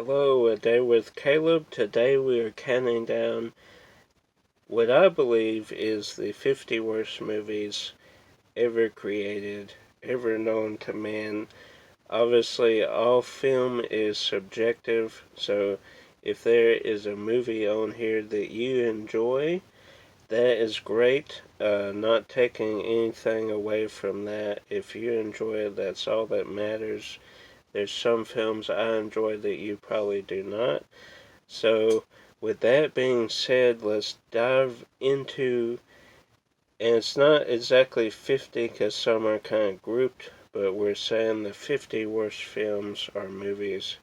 Hello, A Day with Caleb. Today we are counting down what I believe is the 50 worst movies ever created, ever known to man. Obviously, all film is subjective, so if there is a movie on here that you enjoy, that is great. Not taking anything away from that. If you enjoy it, that's all that matters. There's some films I enjoy that you probably do not. So, with that being said, let's dive into, and it's not exactly 50 because some are kind of grouped, but we're saying the 50 worst films or movies.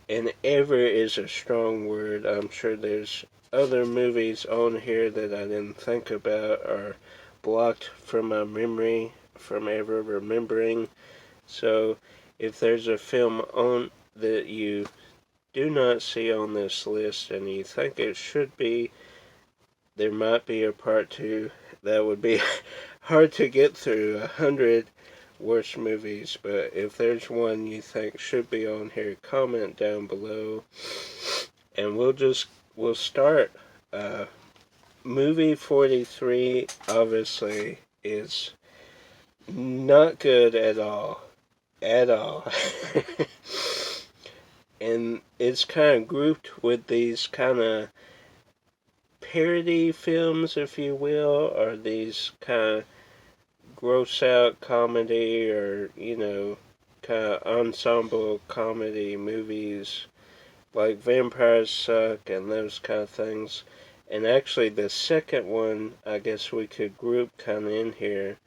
And ever is a strong word. I'm sure there's other movies on here that I didn't think about or blocked from my memory from ever remembering. So, if there's a film on that you do not see on this list and you think it should be, there might be a part two. That would be hard to get through 100 worst movies, but if there's one you think should be on here, comment down below and we'll start. Movie 43 obviously is not good at all. At all. And it's kind of grouped with these kind of parody films, if you will, or these kind of gross out comedy or, kind of ensemble comedy movies like Vampires Suck and those kind of things. And actually, the second one, I guess we could group kind of in here,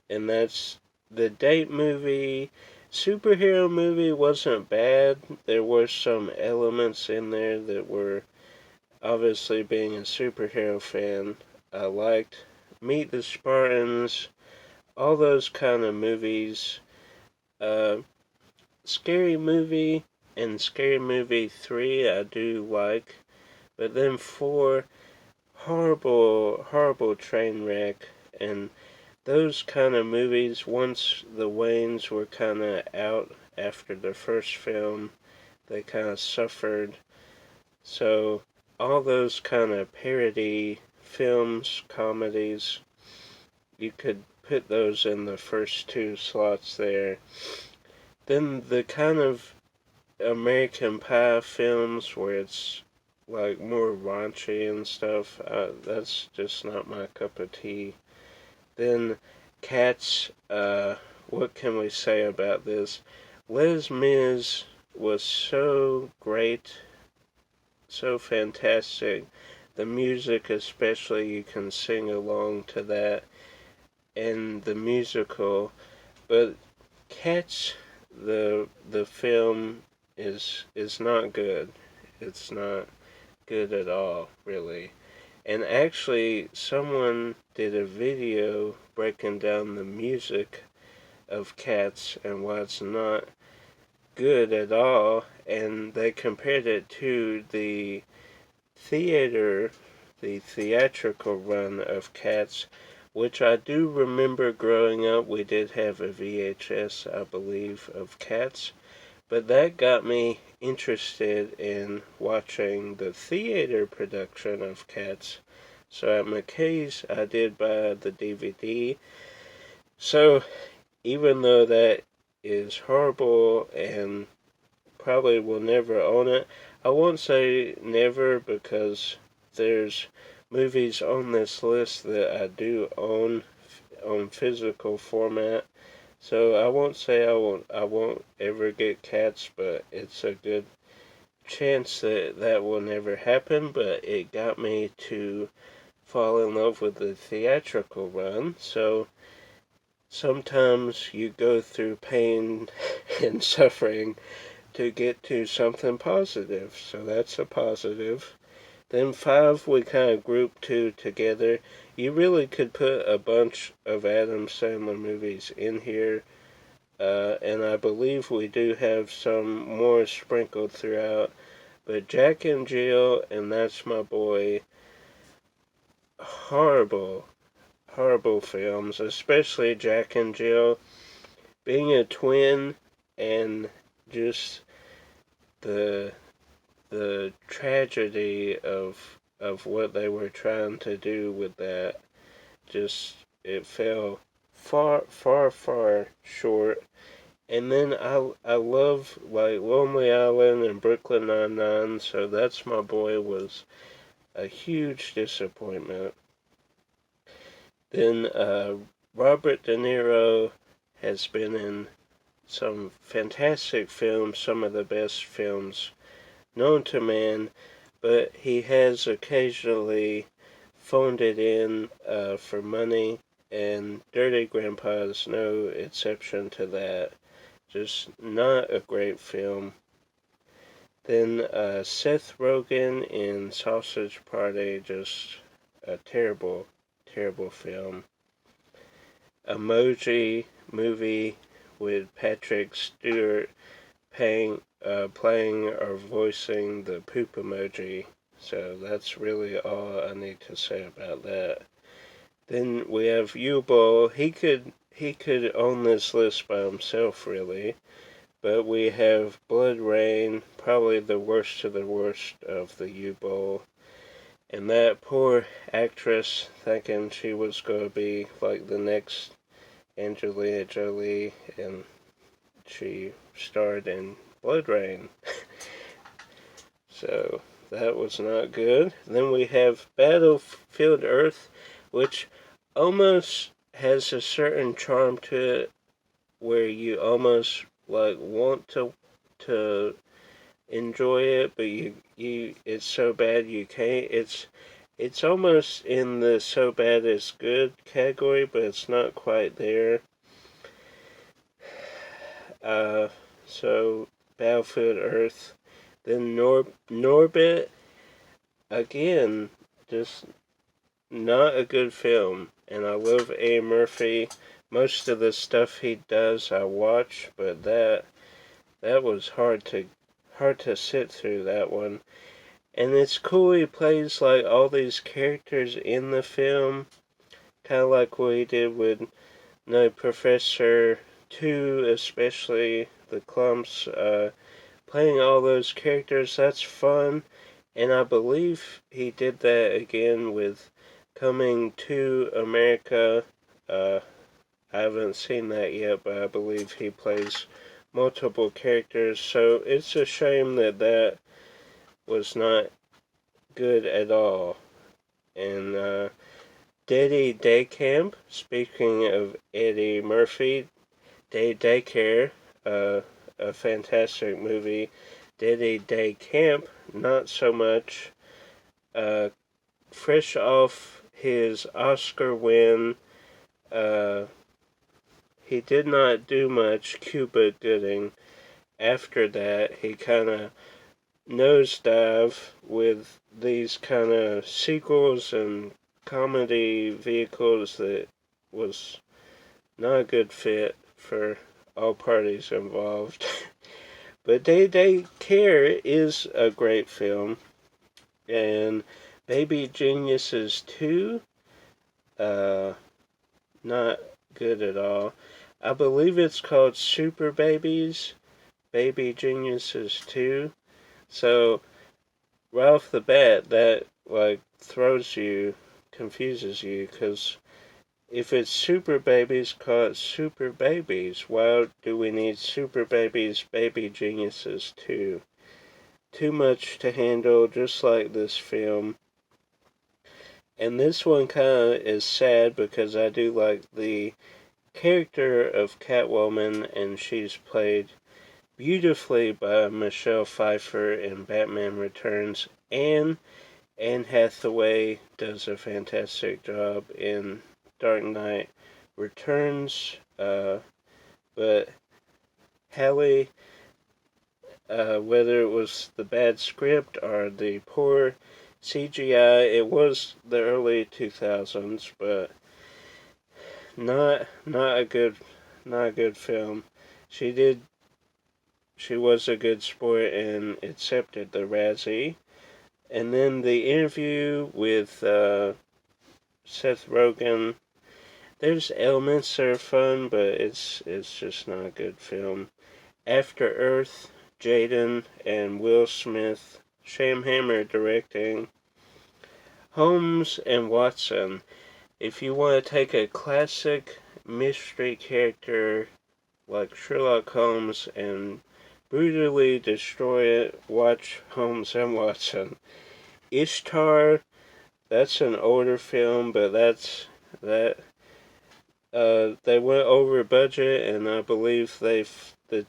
and that's the date movie. Superhero movie wasn't bad. There were some elements in there that were, obviously being a superhero fan, I liked. Meet the Spartans, all those kind of movies. Scary Movie and Scary Movie 3 I do like. But then 4, horrible, horrible train wreck. And those kind of movies, once the Wayans were kind of out after the first film, they kind of suffered. So, all those kind of parody films, comedies, you could put those in the first two slots there. Then the kind of American Pie films where it's like more raunchy and stuff, that's just not my cup of tea. Then Cats, what can we say about this? Les Mis was so great, so fantastic. The music especially, you can sing along to that. And the musical. But Cats, the film, is not good. It's not good at all, really. And actually, someone did a video breaking down the music of Cats and why it's not good at all, and they compared it to the theatrical run of Cats, which I do remember growing up. We did have a VHS, I believe, of Cats, but that got me interested in watching the theater production of Cats. So at McKay's, I did buy the DVD. So even though that is horrible and probably will never own it, I won't say never because there's movies on this list that I do own on physical format. So I won't say I won't ever get Cats, but it's a good chance that that will never happen. But it got me to fall in love with the theatrical run. So sometimes you go through pain and suffering to get to something positive. So that's a positive. Then 5 we kind of grouped 2 together. You really could put a bunch of Adam Sandler movies in here. And I believe we do have some more sprinkled throughout. But Jack and Jill and That's My Boy, horrible, horrible films, especially Jack and Jill. Being a twin and just the tragedy of what they were trying to do with that, just it fell far short. And then I love like Lonely Island and Brooklyn Nine-Nine, so That's My Boy was a huge disappointment. Then Robert De Niro has been in some fantastic films, some of the best films known to man, but he has occasionally phoned it in for money, and Dirty Grandpa is no exception to that. Just not a great film. Then Seth Rogen in Sausage Party, just a terrible film. Emoji movie with Patrick Stewart playing or voicing the poop emoji. So that's really all I need to say about that. Then we have U-Ball. He could own this list by himself, really. But we have Blood Rain, probably the worst of the worst of the U-Ball. And that poor actress thinking she was going to be like the next Angelina Jolie, and she starred in Blood Rain. So that was not good. Then we have Battlefield Earth, which almost has a certain charm to it, where you almost like want to enjoy it, but you it's so bad you can't. It's almost in the so bad it's good category, but it's not quite there. So Battlefield Earth, then Norbit, again, just not a good film. And I love A. Murphy. Most of the stuff he does I watch, but that was hard to sit through that one. And it's cool he plays like all these characters in the film, kind of like what he did with Professor 2, especially the Clumps, playing all those characters. That's fun, and I believe he did that again with Coming to America. I haven't seen that yet, but I believe he plays multiple characters, so it's a shame that was not good at all. And Daddy Day Camp, speaking of Eddie Murphy, Daycare, a fantastic movie. Daddy Day Camp, not so much. Fresh off his Oscar win, he did not do much Cuba Gooding. After that, he kind of nosedive with these kind of sequels and comedy vehicles that was not a good fit for all parties involved. But Day Care is a great film, and Baby Geniuses 2, not good at all. I believe it's called Super Babies, Baby Geniuses 2. So, right off the bat, that, like, confuses you, because if it's Super Babies, call it Super Babies. Why do we need Super Babies, Baby Geniuses 2? Too much to handle, just like this film. And this one kind of is sad, because I do like the character of Catwoman, and she's played beautifully by Michelle Pfeiffer in Batman Returns, and Anne Hathaway does a fantastic job in Dark Knight Returns, but Halle, whether it was the bad script or the poor CGI, it was the early 2000s, but not a good film. She was a good sport and accepted the Razzie. And then the interview with Seth Rogen, there's elements that are fun, but it's just not a good film. After Earth, Jaden and Will Smith. Sam Hammer directing. Holmes and Watson. If you want to take a classic mystery character like Sherlock Holmes and brutally destroy it, watch Holmes and Watson. Ishtar, that's an older film, but that they went over budget, and I believe the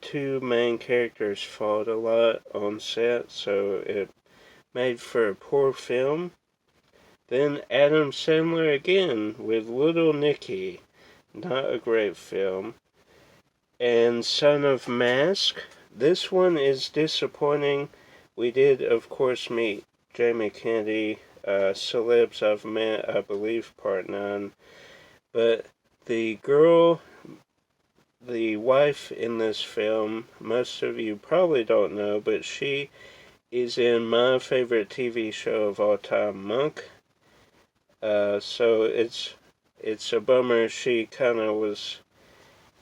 two main characters fought a lot on set, so it made for a poor film. Then Adam Sandler again with Little Nicky, not a great film. And Son of Mask, this one is disappointing. We did, of course, meet Jamie Kennedy, Celebs I've Met, I believe, Part 9. But the girl, the wife in this film, most of you probably don't know, but she is in my favorite TV show of all time, Monk. So it's a bummer she kind of was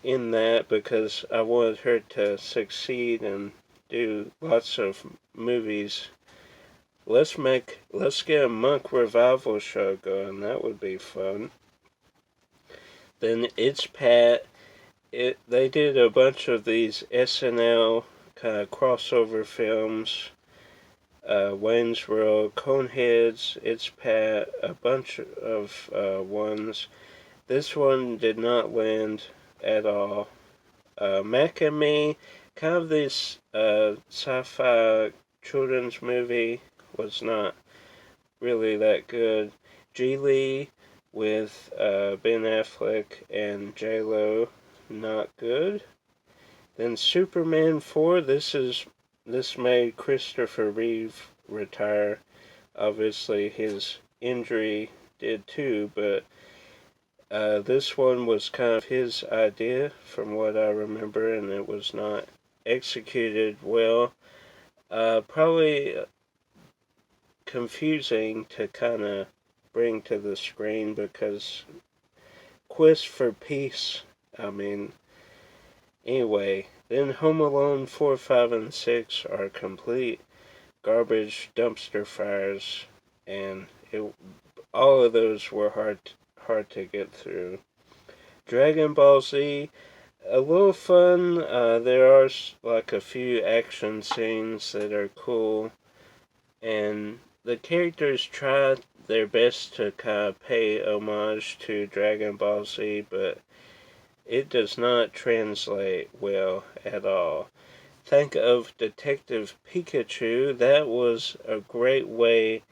in that, because I wanted her to succeed and do lots of movies. Let's get a Monk revival show going. That would be fun. Then It's Pat. They did a bunch of these SNL kind of crossover films. Wayne's World, Coneheads, It's Pat, a bunch of ones. This one did not land at all. Mac and Me, kind of this sci-fi children's movie, was not really that good. Geely with Ben Affleck and J-Lo, not good. Then Superman 4, this made Christopher Reeve retire. Obviously his injury did too, but this one was kind of his idea from what I remember, and it was not executed well. Probably confusing to kind of bring to the screen, because Quest for Peace, I mean, anyway. Then Home Alone 4, 5, and 6 are complete garbage dumpster fires, and all of those were hard to get through. Dragon Ball Z, a little fun. There are like a few action scenes that are cool, and the characters try their best to kind of pay homage to Dragon Ball Z, but it does not translate well at all. Think of Detective Pikachu. That was a great way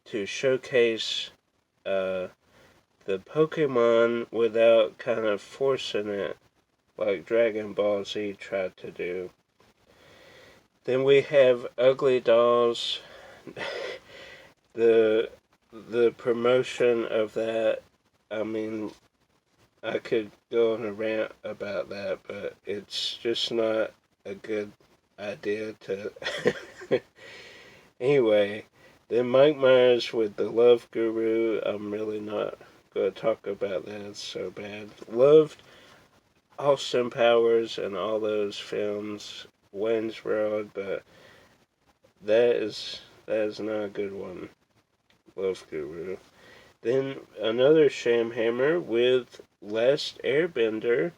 to showcase the Pokemon without kind of forcing it like Dragon Ball Z tried to do. Then we have Ugly Dolls. the promotion of that, I mean, I could go on a rant about that, but it's just not a good idea to... Anyway, then Mike Myers with The Love Guru. I'm really not going to talk about that. It's so bad. Loved Austin Powers and all those films, Wayne's World, but that is not a good one. Love Guru. Then another Sam Hammer with Last Airbender.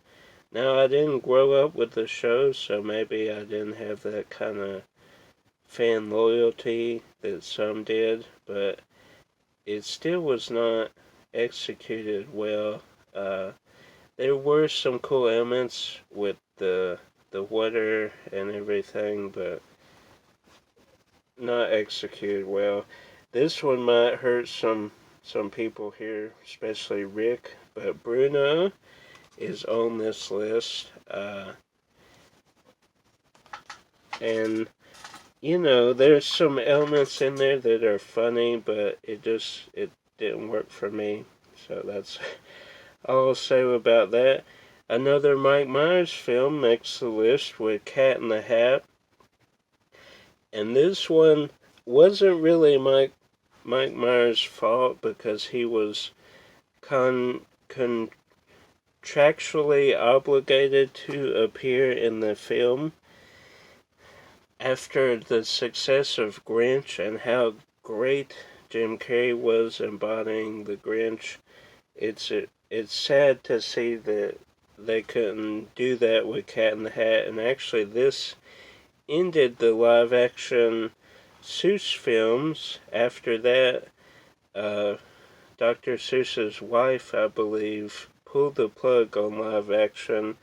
Now, I didn't grow up with the show, so maybe I didn't have that kind of fan loyalty that some did, but it still was not executed well. There were some cool elements with the water and everything, but not executed well. This one might hurt some people here, especially Rick, but Bruno is on this list. And, you know, there's some elements in there that are funny, but it didn't work for me. So that's all I'll say about that. Another Mike Myers film makes the list with Cat in the Hat. And this one wasn't really Mike Myers' fault, because he was contractually obligated to appear in the film. after the success of Grinch and how great Jim Carrey was embodying the Grinch, it's sad to see that they couldn't do that with Cat in the Hat, and actually this ended the live action Seuss films. After that, Dr. Seuss's wife, I believe, pulled the plug on live action,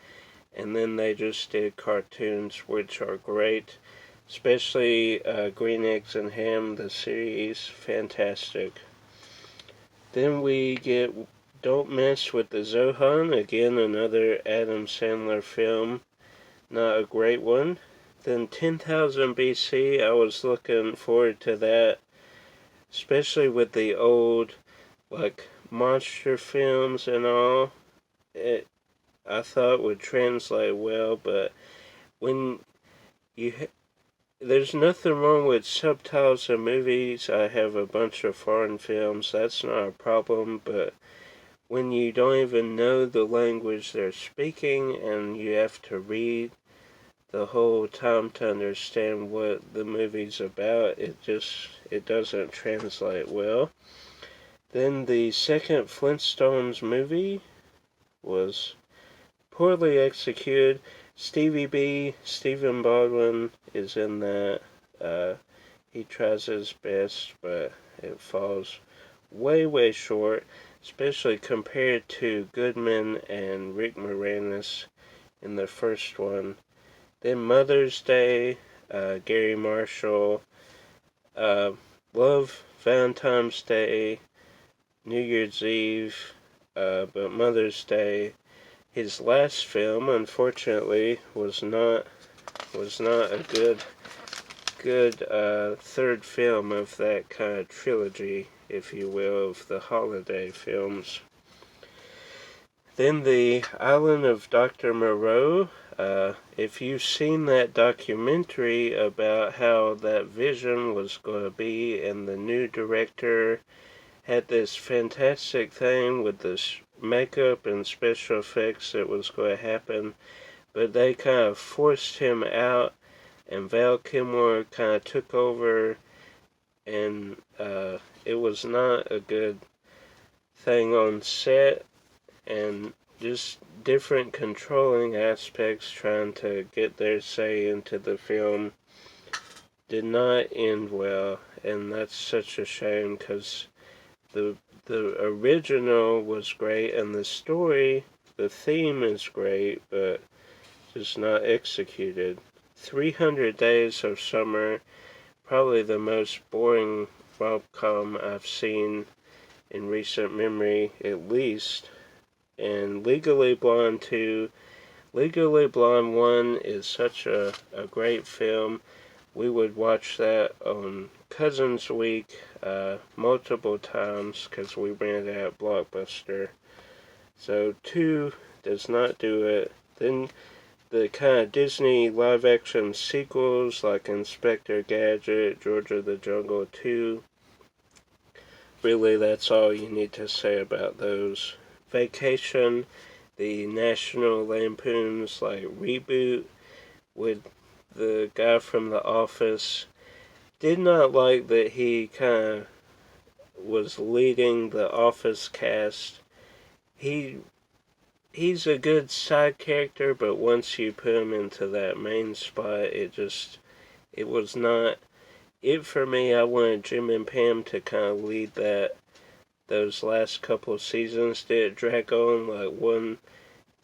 and then they just did cartoons, which are great. Especially Green Eggs and Ham, the series, fantastic. Then we get Don't Mess with the Zohan, again another Adam Sandler film, not a great one. Then 10,000 BC, I was looking forward to that, especially with the old, like, monster films and all. I thought would translate well, but when there's nothing wrong with subtitles in movies. I have a bunch of foreign films, that's not a problem, but when you don't even know the language they're speaking and you have to read the whole time to understand what the movie's about, it doesn't translate well. Then the second Flintstones movie was poorly executed. Stephen Baldwin is in that. He tries his best, but it falls way short, especially compared to Goodman and Rick Moranis in the first one. Then Mother's Day, Gary Marshall, love Valentine's Day, New Year's Eve, but Mother's Day, his last film, unfortunately, was not a good third film of that kind of trilogy, if you will, of the holiday films. Then the Island of Dr. Moreau. If you've seen that documentary about how that vision was going to be, and the new director had this fantastic thing with this makeup and special effects that was going to happen, but they kind of forced him out, and Val Kilmer kind of took over, and it was not a good thing on set, and just different controlling aspects trying to get their say into the film did not end well, and that's such a shame, because the original was great, and the story, the theme is great, but just not executed. 300 Days of Summer, probably the most boring rom-com I've seen in recent memory, at least. And Legally Blonde 2. Legally Blonde 1 is such a great film. We would watch that on Cousins Week multiple times because we rented it at Blockbuster. So 2 does not do it. Then the kind of Disney live-action sequels like Inspector Gadget, Georgia the Jungle 2. Really, that's all you need to say about those. Vacation, the National Lampoon's like reboot with the guy from The Office. Did not like that he kind of was leading the Office cast. He's a good side character, but once you put him into that main spot, it was not it for me. I wanted Jim and Pam to kind of lead those last couple of seasons. Did it drag on like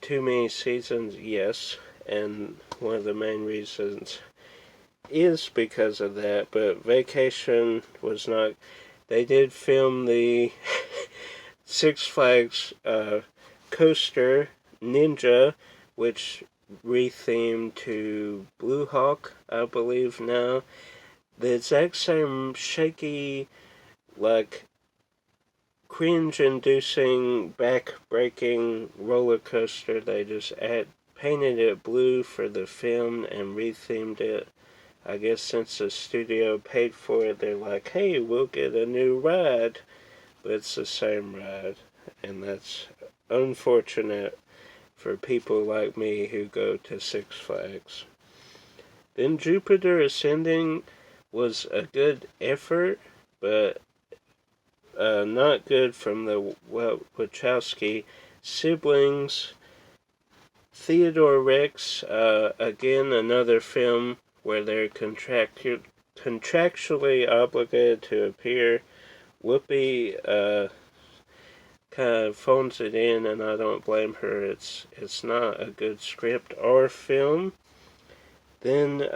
too many seasons? Yes, and one of the main reasons is because of that, but Vacation was not. They did film the Six Flags coaster Ninja, which rethemed to Blue Hawk, I believe now. The exact same shaky, like, cringe-inducing, back-breaking roller coaster. They just painted it blue for the film and rethemed it. I guess since the studio paid for it, they're like, hey, we'll get a new ride. But it's the same ride. And that's unfortunate for people like me who go to Six Flags. Then Jupiter Ascending was a good effort, but not good from the Wachowski siblings. Theodore Rex, again another film where they're contractually obligated to appear. Whoopi kind of phones it in, and I don't blame her. It's not a good script or film. Then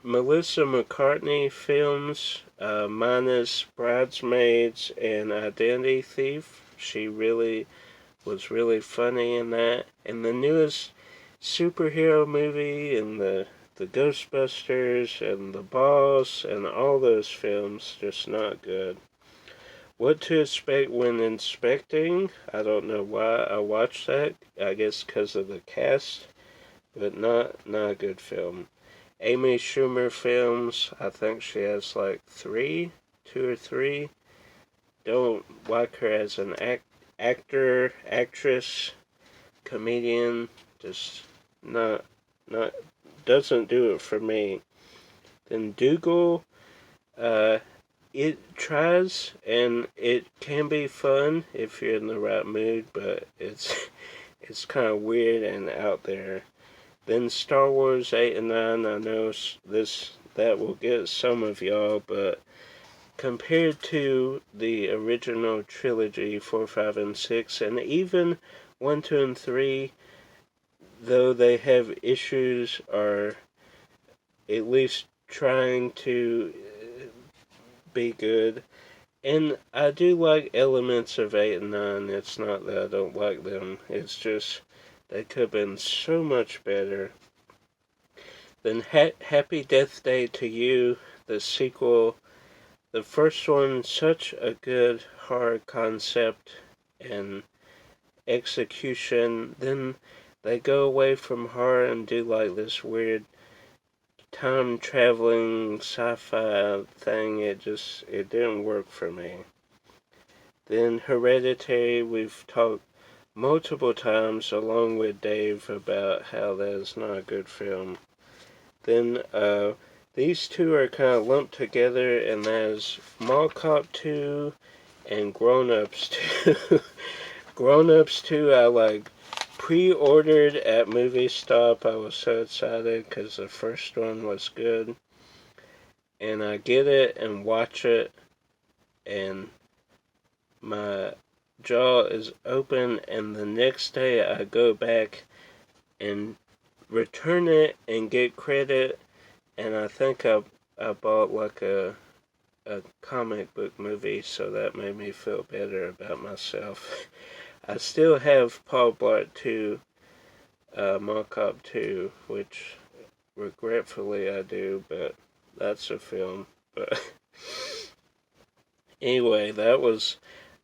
Melissa McCartney films, minus Bridesmaids and Identity Thief. She was really funny in that. And the newest superhero movie and the Ghostbusters and The Boss and all those films, just not good. What to expect when inspecting? I don't know why I watched that. I guess because of the cast, but not a good film. Amy Schumer films, I think she has like 2 or 3. Don't like her as an actor, actress, comedian. Just not doesn't do it for me. Then Dougal, it tries and it can be fun if you're in the right mood, but it's kind of weird and out there. Then Star Wars 8 and 9, I know that will get some of y'all, but compared to the original trilogy 4, 5, and 6, and even 1, 2, and 3, though they have issues, are at least trying to be good. And I do like elements of 8 and 9. It's not that I don't like them. It's just they could have been so much better. Then Happy Death Day to You, the sequel. The first one, such a good horror concept and execution. Then they go away from horror and do like this weird time traveling sci-fi thing. It didn't work for me. Then Hereditary, we've talked multiple times along with Dave about how that is not a good film. Then these two are kind of lumped together, and there's Mall Cop 2 and Grown Ups 2. Grown Ups 2 I pre-ordered at Movie Stop. I was so excited because the first one was good. And I get it and watch it, and my jaw is open, and the next day I go back and return it and get credit, and I think I bought like a comic book movie, so that made me feel better about myself. I still have Paul Blart 2, Mall Cop 2, which regretfully I do, but that's a film. But anyway, that was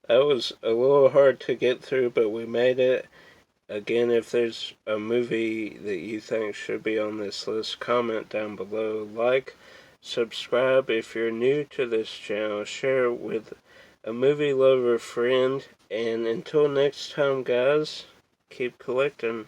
a little hard to get through, but we made it. Again, if there's a movie that you think should be on this list, comment down below. Like, subscribe if you're new to this channel, share it with a movie lover friend, and until next time, guys, keep collecting.